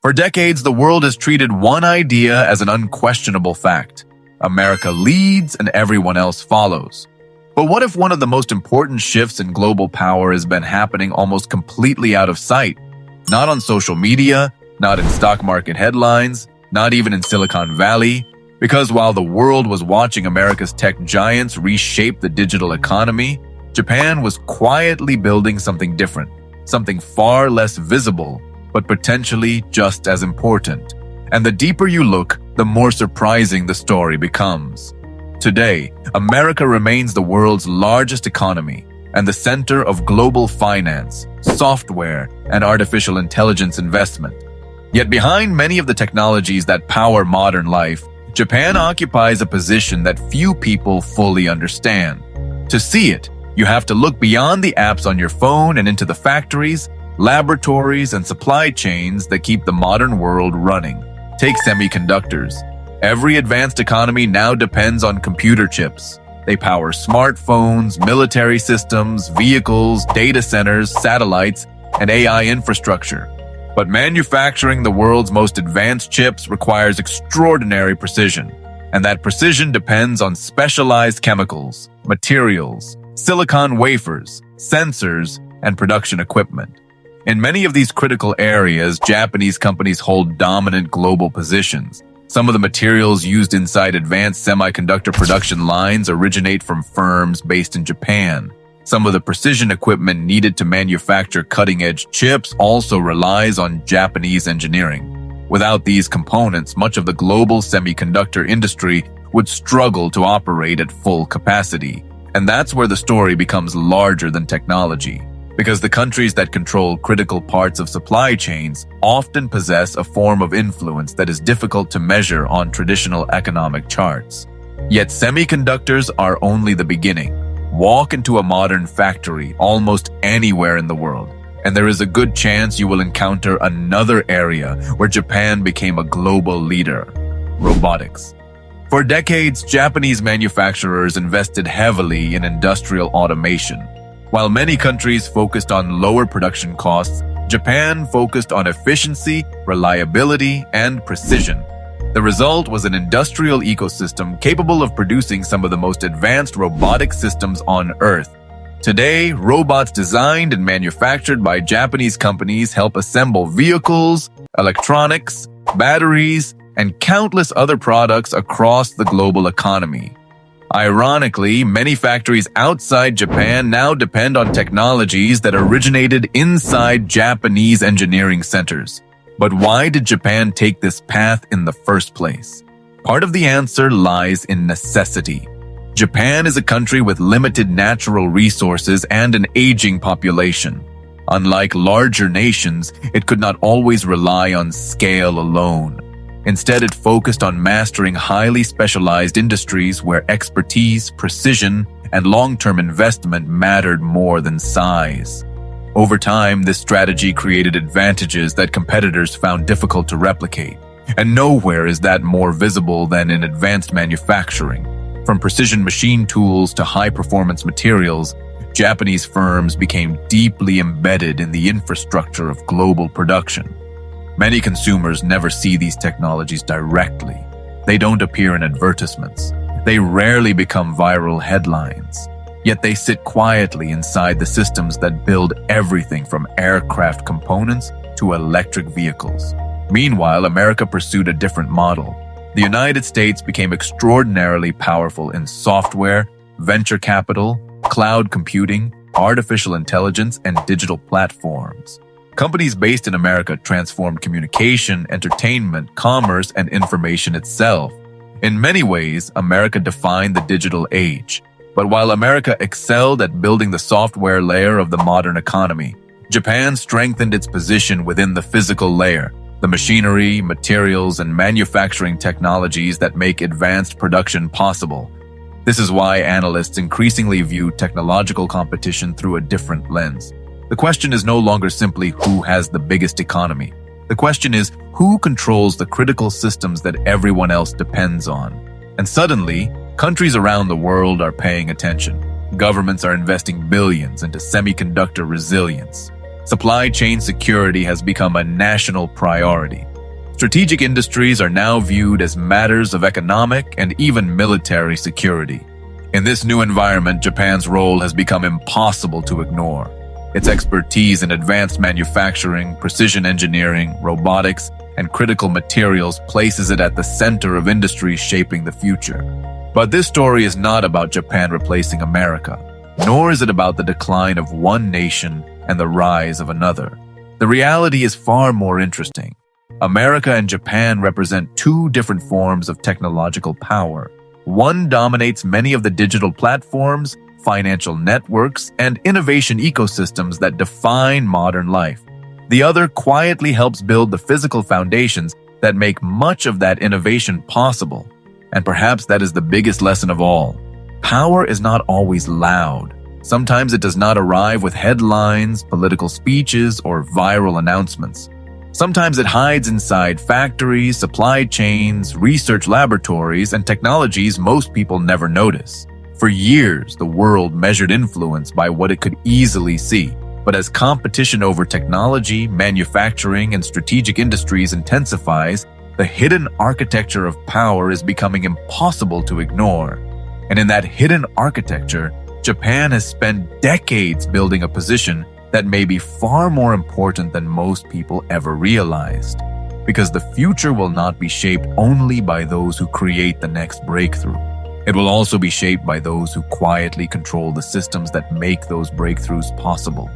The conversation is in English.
For decades, the world has treated one idea as an unquestionable fact. America leads and everyone else follows. But what if one of the most important shifts in global power has been happening almost completely out of sight? Not on social media, not in stock market headlines, not even in Silicon Valley. Because while the world was watching America's tech giants reshape the digital economy, Japan was quietly building something different, something far less visible, but potentially just as important. And the deeper you look, the more surprising the story becomes. Today, America remains the world's largest economy and the center of global finance, software, and artificial intelligence investment. Yet behind many of the technologies that power modern life, Japan occupies a position that few people fully understand. To see it, you have to look beyond the apps on your phone and into the factories, laboratories, and supply chains that keep the modern world running. Take semiconductors. Every advanced economy now depends on computer chips. They power smartphones, military systems, vehicles, data centers, satellites, and AI infrastructure. But manufacturing the world's most advanced chips requires extraordinary precision, and that precision depends on specialized chemicals, materials, silicon wafers, sensors, and production equipment. In many of these critical areas, Japanese companies hold dominant global positions. Some of the materials used inside advanced semiconductor production lines originate from firms based in Japan. Some of the precision equipment needed to manufacture cutting-edge chips also relies on Japanese engineering. Without these components, much of the global semiconductor industry would struggle to operate at full capacity. And that's where the story becomes larger than technology. Because the countries that control critical parts of supply chains often possess a form of influence that is difficult to measure on traditional economic charts. Yet semiconductors are only the beginning. Walk into a modern factory almost anywhere in the world, and there is a good chance you will encounter another area where Japan became a global leader: robotics. For decades, Japanese manufacturers invested heavily in industrial automation. While many countries focused on lower production costs, Japan focused on efficiency, reliability, and precision. The result was an industrial ecosystem capable of producing some of the most advanced robotic systems on Earth. Today, robots designed and manufactured by Japanese companies help assemble vehicles, electronics, batteries, and countless other products across the global economy. Ironically, many factories outside Japan now depend on technologies that originated inside Japanese engineering centers. But why did Japan take this path in the first place? Part of the answer lies in necessity. Japan is a country with limited natural resources and an aging population. Unlike larger nations, it could not always rely on scale alone. Instead, it focused on mastering highly specialized industries where expertise, precision, and long-term investment mattered more than size. Over time, this strategy created advantages that competitors found difficult to replicate. And nowhere is that more visible than in advanced manufacturing. From precision machine tools to high-performance materials, Japanese firms became deeply embedded in the infrastructure of global production. Many consumers never see these technologies directly. They don't appear in advertisements. They rarely become viral headlines. Yet they sit quietly inside the systems that build everything from aircraft components to electric vehicles. Meanwhile, America pursued a different model. The United States became extraordinarily powerful in software, venture capital, cloud computing, artificial intelligence, and digital platforms. Companies based in America transformed communication, entertainment, commerce, and information itself. In many ways, America defined the digital age. But while America excelled at building the software layer of the modern economy, Japan strengthened its position within the physical layer, the machinery, materials, and manufacturing technologies that make advanced production possible. This is why analysts increasingly view technological competition through a different lens. The question is no longer simply who has the biggest economy. The question is who controls the critical systems that everyone else depends on. And suddenly, countries around the world are paying attention. Governments are investing billions into semiconductor resilience. Supply chain security has become a national priority. Strategic industries are now viewed as matters of economic and even military security. In this new environment, Japan's role has become impossible to ignore. Its expertise in advanced manufacturing, precision engineering, robotics, and critical materials places it at the center of industries shaping the future. But this story is not about Japan replacing America, nor is it about the decline of one nation and the rise of another. The reality is far more interesting. America and Japan represent two different forms of technological power. One dominates many of the digital platforms, financial networks, and innovation ecosystems that define modern life. The other quietly helps build the physical foundations that make much of that innovation possible. And perhaps that is the biggest lesson of all. Power is not always loud. Sometimes it does not arrive with headlines, political speeches, or viral announcements. Sometimes it hides inside factories, supply chains, research laboratories, and technologies most people never notice. For years, the world measured influence by what it could easily see. But as competition over technology, manufacturing, and strategic industries intensifies, the hidden architecture of power is becoming impossible to ignore. And in that hidden architecture, Japan has spent decades building a position that may be far more important than most people ever realized. Because the future will not be shaped only by those who create the next breakthrough. It will also be shaped by those who quietly control the systems that make those breakthroughs possible.